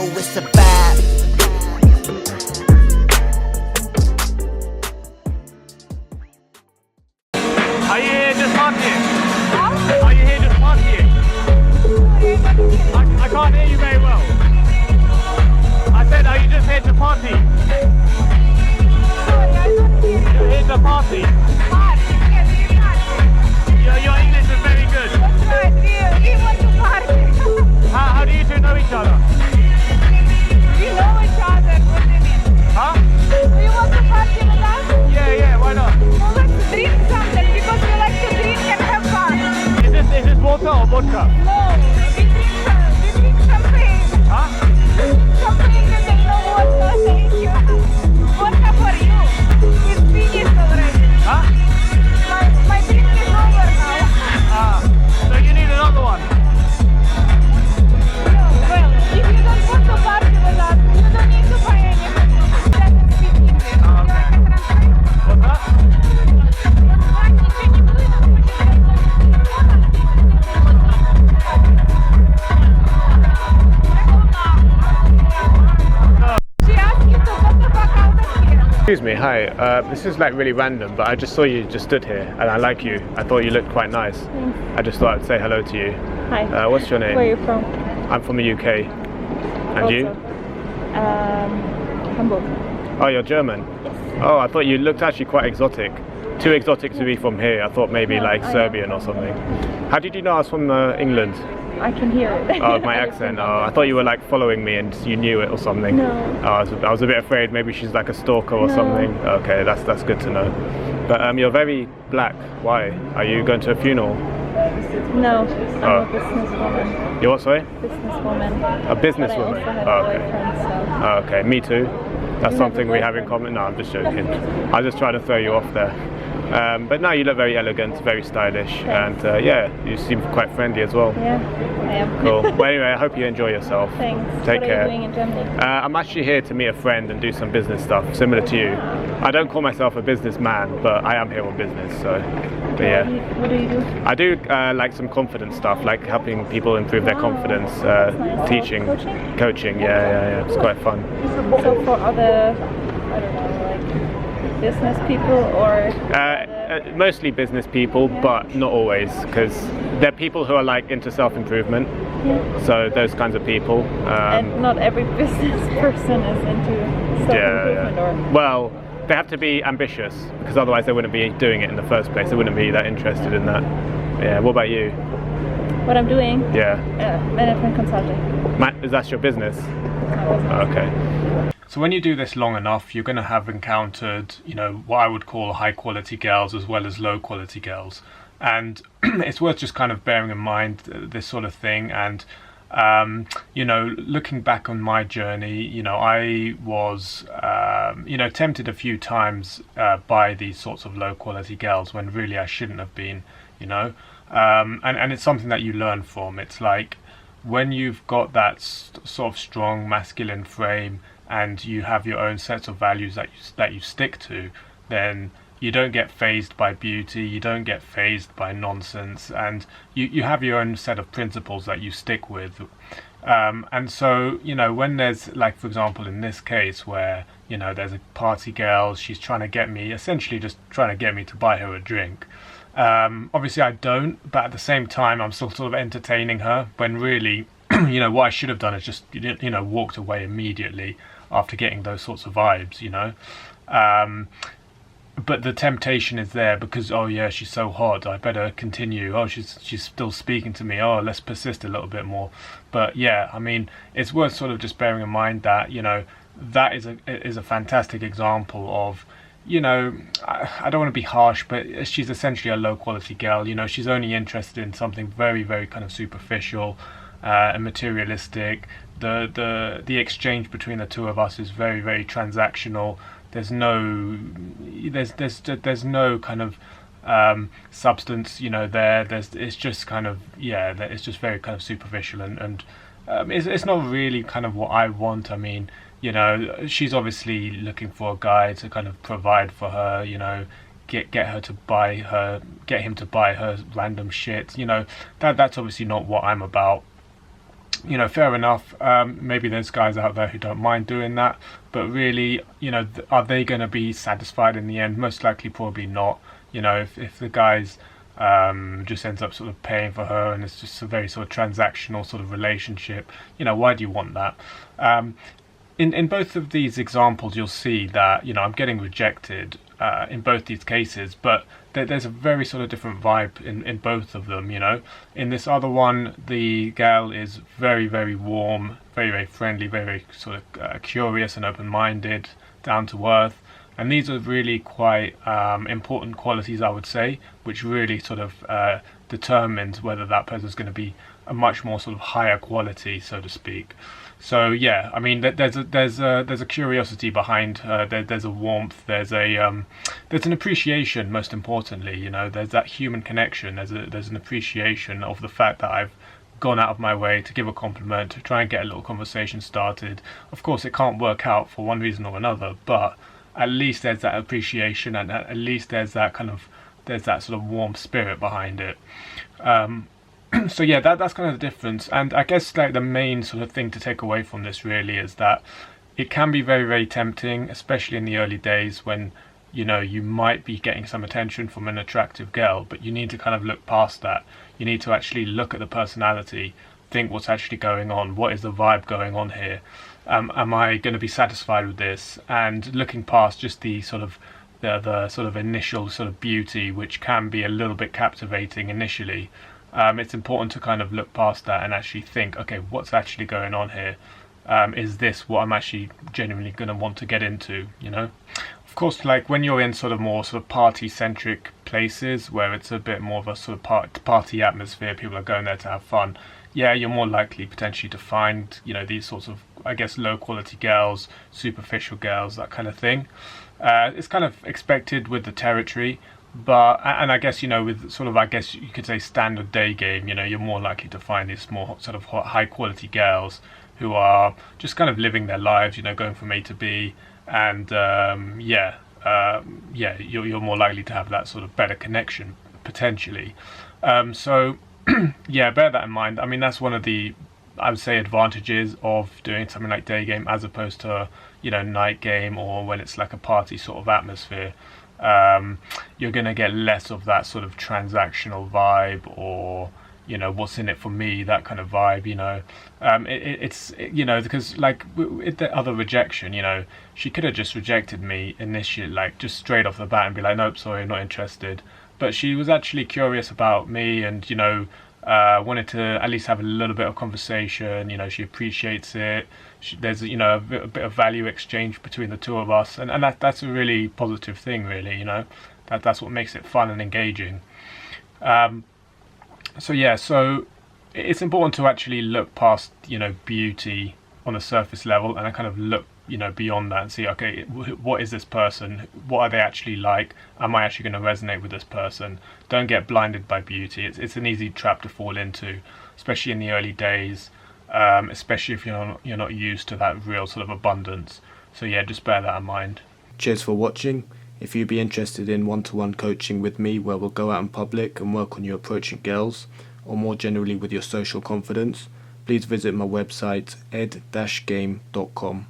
know it's a vibe. Are you here just partying? Are you here just partying? I can't hear you very well. I said, are you just here to party? You're here to party. Your English is very good. How do you two know each other? Huh? Yeah, why not? Is this water or vodka? Huh? Huh? So you need another one? What's that? Excuse me, hi. This is like really random, but I just saw you just stood here and I like you. I thought you looked quite nice. Thanks. I just thought I'd say hello to you. Hi. What's your name? Where are you from? I'm from the UK. And Also. you? Hamburg. Oh, you're German? Yes. Oh, I thought you looked actually quite exotic. Too exotic to be from here. I thought maybe No, like I am. Serbian or something. How did you know I was from England? I can hear it. Oh, my accent. Oh, I thought you were like following me and you knew it or something. No. Oh, I was a bit afraid maybe she's like a stalker or No. something. Okay, that's good to know. But you're very black. Why? Are you going to a funeral? No, I'm Oh. a businesswoman. You're what, sorry? Businesswoman. A businesswoman? But I also have Oh, a okay. boyfriend, so. Oh, okay, me too. That's You something have a we have in boyfriend? common. No, I'm just joking. I was just trying to throw you off there. But no, you look very elegant, very stylish, Thanks. and yeah, you seem quite friendly as well. Yeah, I am. Cool. Well, anyway, I hope you enjoy yourself. Thanks. Take what care. are you doing in Germany? I'm actually here to meet a friend and do some business stuff, similar to you. I don't call myself a businessman, but I am here on business, so. But yeah. What do you do? I do like some confidence stuff, like helping people improve their Wow, confidence, that's nice. teaching, Coaching? yeah, it's quite fun. So for other, I don't know, like business people or Mostly business people, but not always, because there are people who are like into self-improvement, so those kinds of people. and not every business person is into self-improvement or Well, they have to be ambitious, because otherwise they wouldn't be doing it in the first place. They wouldn't be that interested in that. Yeah. What about you? what I'm doing. Yeah. Management consulting. Is that your business? Okay. So when you do this long enough, you're going to have encountered, you know, what I would call high quality girls as well as low quality girls. And it's worth just kind of bearing in mind this sort of thing. And, you know, looking back on my journey, you know, I was, you know, tempted a few times by these sorts of low quality girls when really I shouldn't have been, you know. And it's something that you learn from. It's like when you've got that sort of strong masculine frame, and you have your own sets of values that you stick to, then you don't get fazed by beauty, you don't get fazed by nonsense, and you have your own set of principles that you stick with. And so, you know, when there's, like, for example, in this case where, you know, there's a party girl, she's trying to get me, essentially just trying to get me to buy her a drink. Obviously I don't, but at the same time I'm still sort of entertaining her, when really, you know, what I should have done is just, you know, walked away immediately after getting those sorts of vibes, you know. But the temptation is there because, oh yeah, she's so hot, I better continue. Oh, she's still speaking to me. Oh, let's persist a little bit more. But yeah, I mean, it's worth sort of just bearing in mind that, you know, that is a fantastic example of, you know, I don't want to be harsh, but she's essentially a low quality girl. You know, she's only interested in something very, very kind of superficial and materialistic. The exchange between the two of us is very, very transactional. There's no kind of substance, you know. It's just kind of, yeah, it's just very kind of superficial, and it's not really kind of what I want. I mean, you know, she's obviously looking for a guy to kind of provide for her, you know, get him to buy her random shit, you know. That's obviously not what I'm about. fair enough. Maybe there's guys out there who don't mind doing that, but really, are they going to be satisfied in the end? Most likely, probably not. If the guys just ends up sort of paying for her, and it's just a very sort of transactional sort of relationship, why do you want that? In both of these examples, you'll see that I'm getting rejected in both these cases, but there's a very sort of different vibe in both of them. In this other one, the gal is very, very warm, very, very friendly, very, very sort of curious and open-minded, down to earth. And these are really quite important qualities, I would say, which really sort of determines whether that person's going to be a much more sort of higher quality, so to speak. So yeah, I mean, there's a curiosity behind her. There's a warmth. There's an appreciation. Most importantly, there's that human connection. There's an appreciation of the fact that I've gone out of my way to give a compliment, to try and get a little conversation started. Of course, it can't work out for one reason or another, but at least there's that appreciation, and at least there's that sort of warm spirit behind it. So yeah, that's kind of the difference. And I guess like the main sort of thing to take away from this really is that it can be very, very tempting, especially in the early days when you might be getting some attention from an attractive girl, but you need to kind of look past that. You need to actually look at the personality, think what's actually going on, what is the vibe going on here, am I going to be satisfied with this, and looking past just the sort of the sort of initial sort of beauty, which can be a little bit captivating initially. It's important to kind of look past that and actually think, okay, what's actually going on here? Is this what I'm actually genuinely going to want to get into, Of course, like when you're in sort of more sort of party-centric places where it's a bit more of a sort of party atmosphere, people are going there to have fun, yeah, you're more likely potentially to find, these sorts of, I guess, low-quality girls, superficial girls, that kind of thing. It's kind of expected with the territory. But, and I guess, with sort of, I guess you could say standard day game, you're more likely to find these more sort of high quality girls who are just kind of living their lives, going from A to B. And, you're more likely to have that sort of better connection, potentially. So, yeah, bear that in mind. I mean, that's one of the, I would say, advantages of doing something like day game as opposed to, night game, or when it's like a party sort of atmosphere. You're going to get less of that sort of transactional vibe, or what's in it for me, that kind of vibe. It's because like with the other rejection, she could have just rejected me initially, like just straight off the bat, and be like, nope, sorry, not interested. But she was actually curious about me, and wanted to at least have a little bit of conversation. She appreciates it. There's a bit of value exchange between the two of us, and that's a really positive thing, really. That's what makes it fun and engaging. So it's important to actually look past beauty on a surface level, and I kind of look beyond that and see, okay, what is this person? What are they actually like? Am I actually going to resonate with this person? Don't get blinded by beauty. It's an easy trap to fall into, especially in the early days, especially if you're not used to that real sort of abundance. So yeah, just bear that in mind. Cheers for watching. If you'd be interested in one-to-one coaching with me, where we'll go out in public and work on you approaching girls, or more generally with your social confidence, please visit my website ed-game.com.